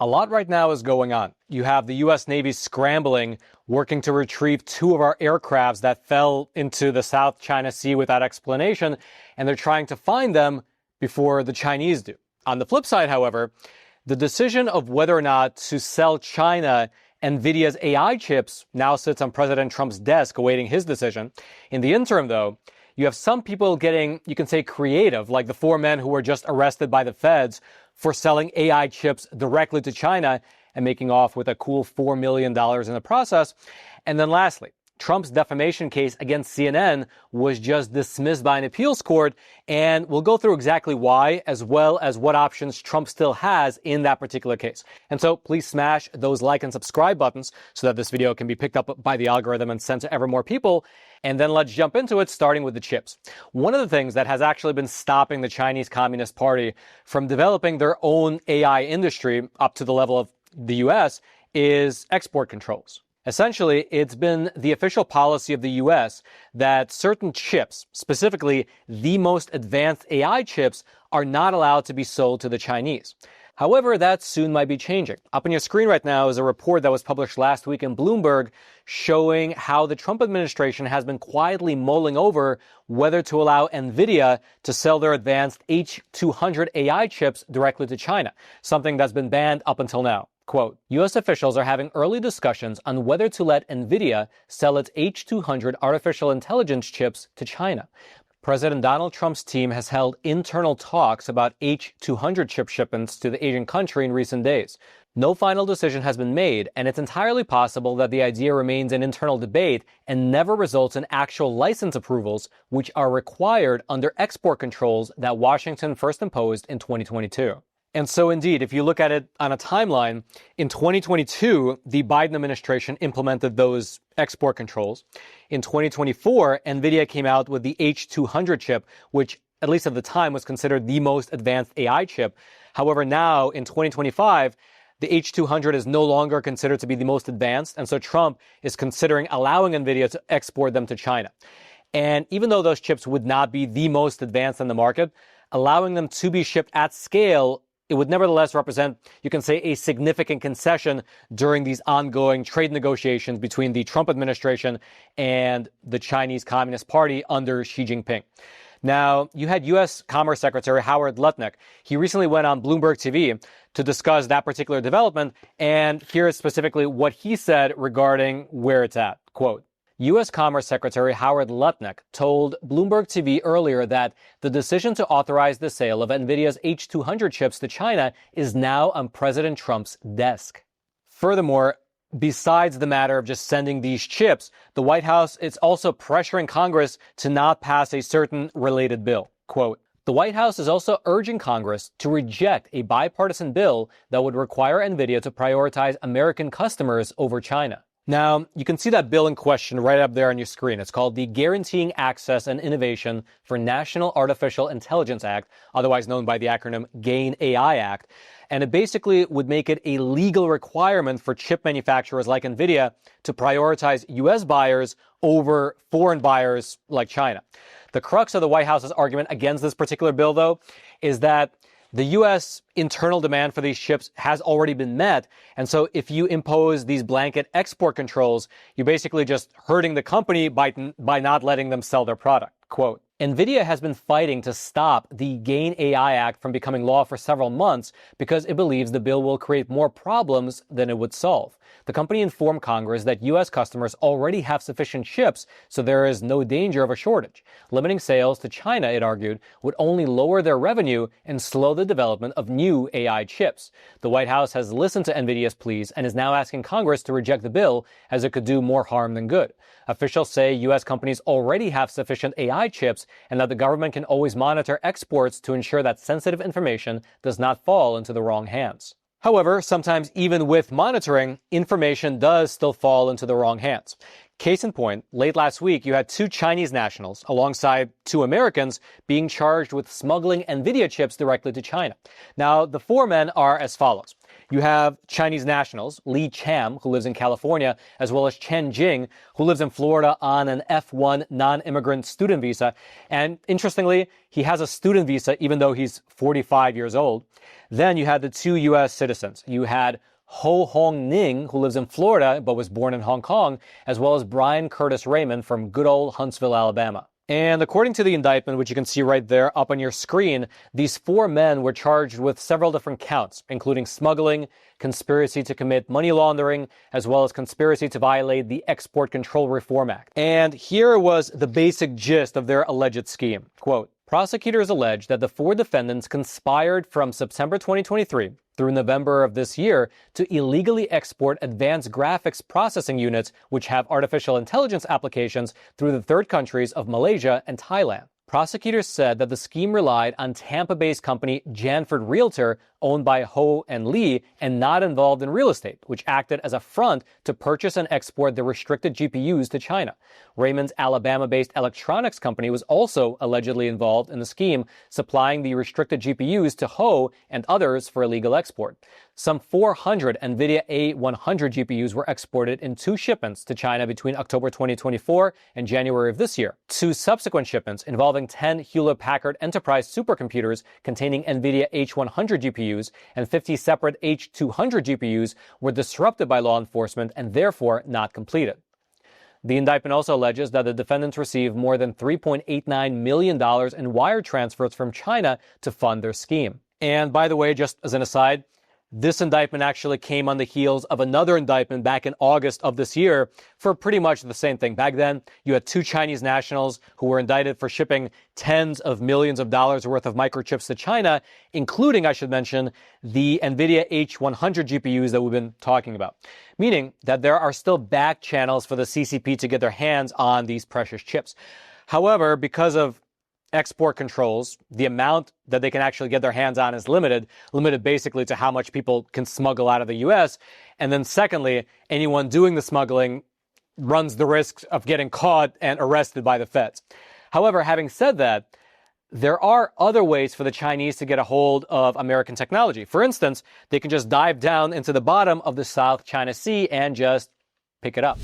A lot right now is going on. You have the U.S. Navy scrambling, working to retrieve two of our aircrafts that fell into the South China Sea without explanation, and they're trying to find them before the Chinese do. On the flip side, however, the decision of whether or not to sell China NVIDIA's AI chips now sits on President Trump's desk awaiting his decision. In the interim, though, you have some people getting, you can say, creative, like the four men who were just arrested by the feds for selling AI chips directly to China and making off with a cool $4 million in the process. And then lastly, Trump's defamation case against CNN was just dismissed by an appeals court, and we'll go through exactly why, as well as what options Trump still has in that particular case. And so please smash those like and subscribe buttons so that this video can be picked up by the algorithm and sent to ever more people. And then let's jump into it, starting with the chips. One of the things that has actually been stopping the Chinese Communist Party from developing their own AI industry up to the level of the US is export controls. Essentially, it's been the official policy of the U.S. that certain chips, specifically the most advanced AI chips, are not allowed to be sold to the Chinese. However, that soon might be changing. Up on your screen right now is a report that was published last week in Bloomberg showing how the Trump administration has been quietly mulling over whether to allow NVIDIA to sell their advanced H200 AI chips directly to China, something that's been banned up until now. Quote, U.S. officials are having early discussions on whether to let NVIDIA sell its H200 artificial intelligence chips to China. President Donald Trump's team has held internal talks about H200 chip shipments to the Asian country in recent days. No final decision has been made, and it's entirely possible that the idea remains an internal debate and never results in actual license approvals, which are required under export controls that Washington first imposed in 2022. And so indeed, if you look at it on a timeline, in 2022, the Biden administration implemented those export controls. In 2024, NVIDIA came out with the H200 chip, which at least at the time was considered the most advanced AI chip. However, now in 2025, the H200 is no longer considered to be the most advanced. And so Trump is considering allowing NVIDIA to export them to China. And even though those chips would not be the most advanced in the market, allowing them to be shipped at scale, it would nevertheless represent, you can say, a significant concession during these ongoing trade negotiations between the Trump administration and the Chinese Communist Party under Xi Jinping. Now, you had U.S. Commerce Secretary Howard Lutnick. He recently went on Bloomberg TV to discuss that particular development, and here is specifically what he said regarding where it's at. Quote, U.S. Commerce Secretary Howard Lutnick told Bloomberg TV earlier that the decision to authorize the sale of NVIDIA's H200 chips to China is now on President Trump's desk. Furthermore, besides the matter of just sending these chips, the White House is also pressuring Congress to not pass a certain related bill. Quote, the White House is also urging Congress to reject a bipartisan bill that would require NVIDIA to prioritize American customers over China. Now, you can see that bill in question right up there on your screen. It's called the Guaranteeing Access and Innovation for National Artificial Intelligence Act, otherwise known by the acronym GAIN AI Act. And it basically would make it a legal requirement for chip manufacturers like NVIDIA to prioritize U.S. buyers over foreign buyers like China. The crux of the White House's argument against this particular bill, though, is that the U.S. internal demand for these chips has already been met. And so if you impose these blanket export controls, you're basically just hurting the company by not letting them sell their product. Quote, NVIDIA has been fighting to stop the GAIN AI Act from becoming law for several months because it believes the bill will create more problems than it would solve. The company informed Congress that U.S. customers already have sufficient chips, so there is no danger of a shortage. Limiting sales to China, it argued, would only lower their revenue and slow the development of new AI chips. The White House has listened to NVIDIA's pleas and is now asking Congress to reject the bill, as it could do more harm than good. Officials say U.S. companies already have sufficient AI chips and that the government can always monitor exports to ensure that sensitive information does not fall into the wrong hands. However, sometimes even with monitoring, information does still fall into the wrong hands. Case in point, late last week, you had two Chinese nationals, alongside two Americans, being charged with smuggling NVIDIA chips directly to China. Now, the four men are as follows. You have Chinese nationals, Li Cham, who lives in California, as well as Chen Jing, who lives in Florida on an F1 non-immigrant student visa. And interestingly, he has a student visa even though he's 45 years old. Then you had the two U.S. citizens. You had Ho Hong Ning, who lives in Florida but was born in Hong Kong, as well as Brian Curtis Raymond from good old Huntsville, Alabama. And according to the indictment, which you can see right there up on your screen, these four men were charged with several different counts, including smuggling, conspiracy to commit money laundering, as well as conspiracy to violate the Export Control Reform Act. And here was the basic gist of their alleged scheme. Quote, prosecutors allege that the four defendants conspired from September 2023 through November of this year to illegally export advanced graphics processing units which have artificial intelligence applications through the third countries of Malaysia and Thailand. Prosecutors said that the scheme relied on Tampa-based company Janford Realtor, owned by Ho and Lee, and not involved in real estate, which acted as a front to purchase and export the restricted GPUs to China. Raymond's Alabama-based electronics company was also allegedly involved in the scheme, supplying the restricted GPUs to Ho and others for illegal export. Some 400 NVIDIA A100 GPUs were exported in two shipments to China between October 2024 and January of this year. Two subsequent shipments involving 10 Hewlett-Packard Enterprise supercomputers containing NVIDIA H100 GPUs and 50 separate H200 GPUs were disrupted by law enforcement and therefore not completed. The indictment also alleges that the defendants received more than $3.89 million in wire transfers from China to fund their scheme. And by the way, just as an aside, this indictment actually came on the heels of another indictment back in August of this year for pretty much the same thing. Back then, you had two Chinese nationals who were indicted for shipping tens of millions of dollars worth of microchips to China, including, I should mention, the NVIDIA H100 GPUs that we've been talking about. Meaning that there are still back channels for the CCP to get their hands on these precious chips. However, because of export controls, the amount that they can actually get their hands on is limited basically to how much people can smuggle out of the U.S. And then secondly, anyone doing the smuggling runs the risk of getting caught and arrested by the feds. However, having said that, there are other ways for the Chinese to get a hold of American technology. For instance, they can just dive down into the bottom of the South China Sea and just pick it up.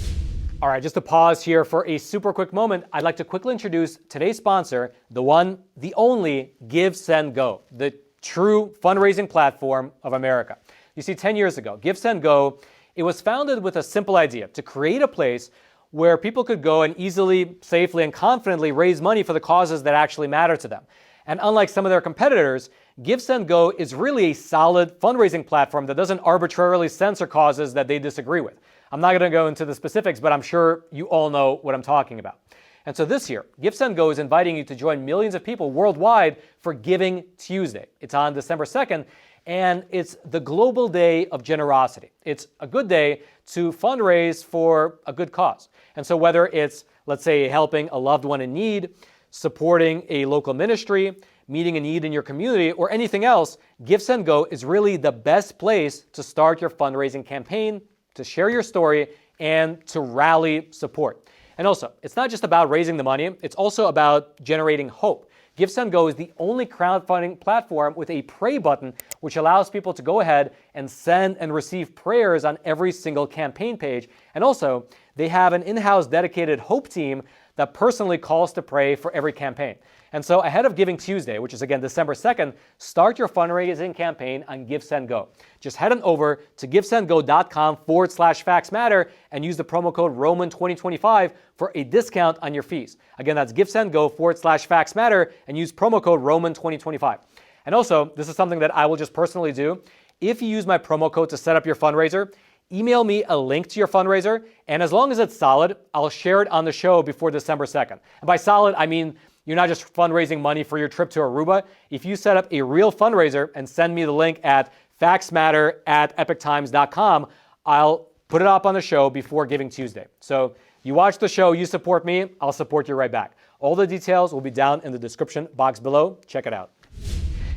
All right, just to pause here for a super quick moment, I'd like to quickly introduce today's sponsor, the one, the only Give, Send, Go, the true fundraising platform of America. You see, 10 years ago, Give, Send, Go, it was founded with a simple idea to create a place where people could go and easily, safely, and confidently raise money for the causes that actually matter to them. And unlike some of their competitors, Give, Send, Go is really a solid fundraising platform that doesn't arbitrarily censor causes that they disagree with. I'm not going to go into the specifics, but I'm sure you all know what I'm talking about. And so this year, Give, Send, Go is inviting you to join millions of people worldwide for Giving Tuesday. It's on December 2nd, and it's the Global Day of Generosity. It's a good day to fundraise for a good cause. And so whether it's, let's say, helping a loved one in need, supporting a local ministry, meeting a need in your community, or anything else, Give, Send, Go is really the best place to start your fundraising campaign, to share your story, and to rally support. And also, it's not just about raising the money, it's also about generating hope. Give, Send, Go is the only crowdfunding platform with a pray button, which allows people to go ahead and send and receive prayers on every single campaign page. And also, they have an in-house dedicated hope team that personally calls to pray for every campaign. And so ahead of Giving Tuesday, which is again December 2nd, start your fundraising campaign on Give, Send, Go. Just head on over to givesendgo.com/factsmatter and use the promo code Roman2025 for a discount on your fees. Again, that's givesendgo.com/factsmatter and use promo code Roman2025. And also, this is something that I will just personally do. If you use my promo code to set up your fundraiser, email me a link to your fundraiser, and as long as it's solid, I'll share it on the show before December 2nd. And by solid, I mean you're not just fundraising money for your trip to Aruba. If you set up a real fundraiser and send me the link at factsmatter@epictimes.com, I'll put it up on the show before Giving Tuesday. So you watch the show, you support me, I'll support you right back. All the details will be down in the description box below. Check it out.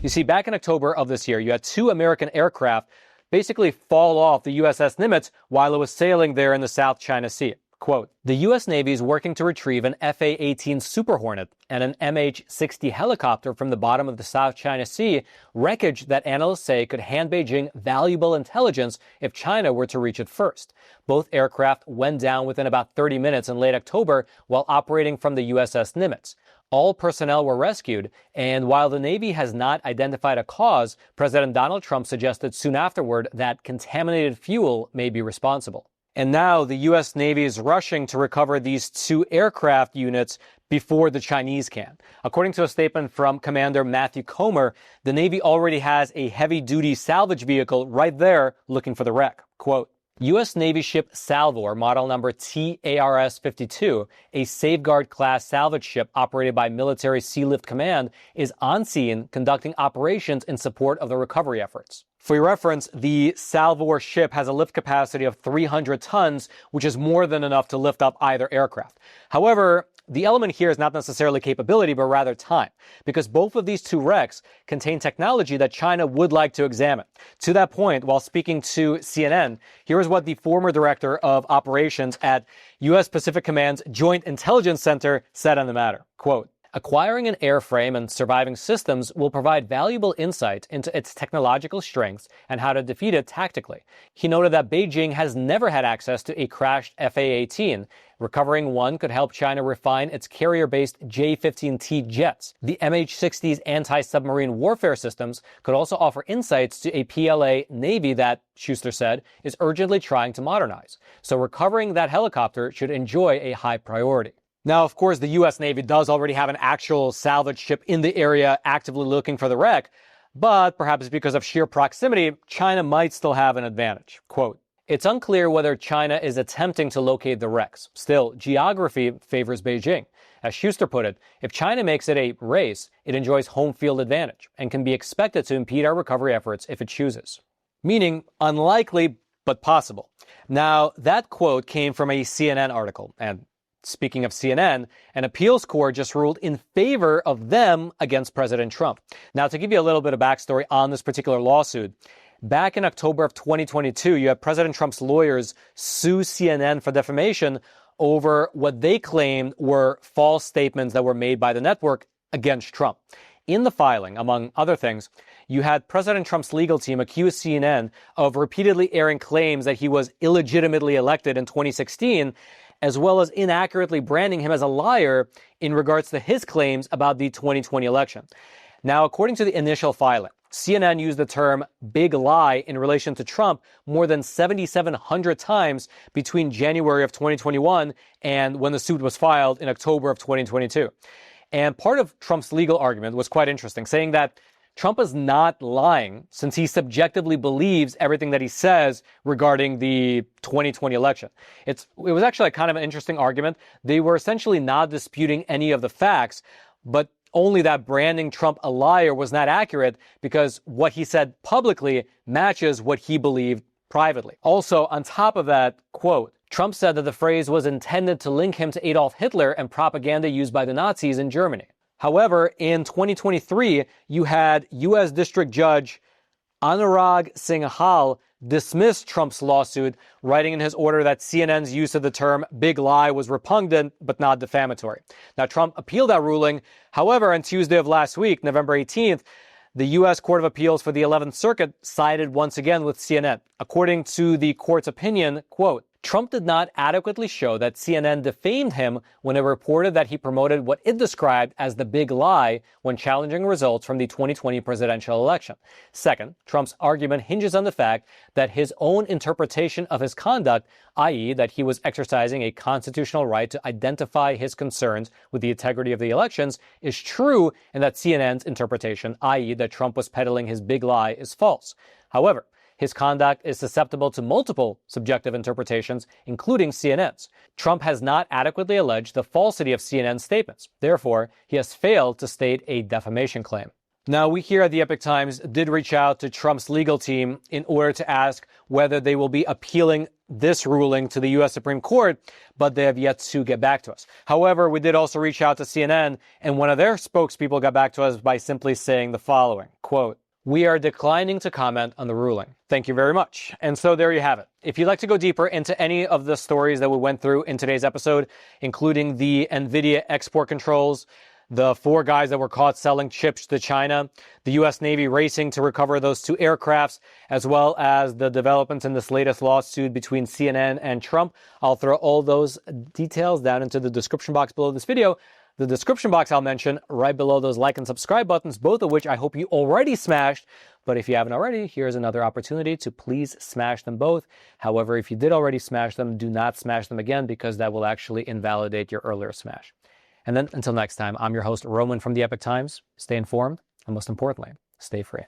You see, back in October of this year, you had two American aircraft basically fall off the USS Nimitz while it was sailing there in the South China Sea. Quote, the U.S. Navy is working to retrieve an FA-18 Super Hornet and an MH-60 helicopter from the bottom of the South China Sea, wreckage that analysts say could hand Beijing valuable intelligence if China were to reach it first. Both aircraft went down within about 30 minutes in late October while operating from the USS Nimitz. All personnel were rescued, and while the Navy has not identified a cause, President Donald Trump suggested soon afterward that contaminated fuel may be responsible. And now the U.S. Navy is rushing to recover these 2 aircraft units before the Chinese can. According to a statement from Commander Matthew Comer, the Navy already has a heavy-duty salvage vehicle right there looking for the wreck. Quote, U.S. Navy ship Salvor, model number TARS-52, a Safeguard-class salvage ship operated by Military Sealift Command, is on scene conducting operations in support of the recovery efforts. For your reference, the Salvor ship has a lift capacity of 300 tons, which is more than enough to lift up either aircraft. However, the element here is not necessarily capability, but rather time, because both of these 2 wrecks contain technology that China would like to examine. To that point, while speaking to CNN, here is what the former director of operations at U.S. Pacific Command's Joint Intelligence Center said on the matter. Quote, acquiring an airframe and surviving systems will provide valuable insight into its technological strengths and how to defeat it tactically. He noted that Beijing has never had access to a crashed FA-18. Recovering one could help China refine its carrier-based J-15T jets. The MH-60's anti-submarine warfare systems could also offer insights to a PLA Navy that, Schuster said, is urgently trying to modernize. So recovering that helicopter should enjoy a high priority. Now, of course, the U.S. Navy does already have an actual salvage ship in the area actively looking for the wreck, but perhaps because of sheer proximity, China might still have an advantage. Quote, it's unclear whether China is attempting to locate the wrecks. Still, geography favors Beijing. As Schuster put it, if China makes it a race, it enjoys home field advantage and can be expected to impede our recovery efforts if it chooses. Meaning, unlikely, but possible. Now, that quote came from a CNN article, and speaking of CNN, an appeals court just ruled in favor of them against President Trump. Now, to give you a little bit of backstory on this particular lawsuit, back in October of 2022, you had President Trump's lawyers sue CNN for defamation over what they claimed were false statements that were made by the network against Trump. In the filing, among other things, you had President Trump's legal team accuse CNN of repeatedly airing claims that he was illegitimately elected in 2016, as well as inaccurately branding him as a liar in regards to his claims about the 2020 election. Now, according to the initial filing, CNN used the term big lie in relation to Trump more than 7,700 times between January of 2021 and when the suit was filed in October of 2022. And part of Trump's legal argument was quite interesting, saying that Trump is not lying since he subjectively believes everything that he says regarding the 2020 election. It was actually a kind of an interesting argument. They were essentially not disputing any of the facts, but only that branding Trump a liar was not accurate because what he said publicly matches what he believed privately. Also, on top of that, quote, Trump said that the phrase was intended to link him to Adolf Hitler and propaganda used by the Nazis in Germany. However, in 2023, you had U.S. District Judge Anurag Singhal dismissed Trump's lawsuit, writing in his order that CNN's use of the term big lie was repugnant but not defamatory. Now, Trump appealed that ruling. However, on Tuesday of last week, November 18th, the U.S. Court of Appeals for the 11th Circuit sided once again with CNN. According to the court's opinion, quote, Trump did not adequately show that CNN defamed him when it reported that he promoted what it described as the big lie when challenging results from the 2020 presidential election. Second, Trump's argument hinges on the fact that his own interpretation of his conduct, i.e., that he was exercising a constitutional right to identify his concerns with the integrity of the elections, is true, and that CNN's interpretation, i.e., that Trump was peddling his big lie, is false. However, his conduct is susceptible to multiple subjective interpretations, including CNN's. Trump has not adequately alleged the falsity of CNN's statements. Therefore, he has failed to state a defamation claim. Now, we here at the Epoch Times did reach out to Trump's legal team in order to ask whether they will be appealing this ruling to the U.S. Supreme Court, but they have yet to get back to us. However, we did also reach out to CNN, and one of their spokespeople got back to us by simply saying the following, quote, we are declining to comment on the ruling. Thank you very much. And so there you have it. If you'd like to go deeper into any of the stories that we went through in today's episode, including the NVIDIA export controls, the 4 guys that were caught selling chips to China, the U.S. Navy racing to recover those 2 aircrafts, as well as the developments in this latest lawsuit between CNN and Trump, I'll throw all those details down into the description box below this video. the description box I'll mention right below those like and subscribe buttons, both of which I hope you already smashed. But if you haven't already, here's another opportunity to please smash them both. However, if you did already smash them, do not smash them again because that will actually invalidate your earlier smash. And then until next time, I'm your host, Roman from the Epoch Times. Stay informed, and most importantly, stay free.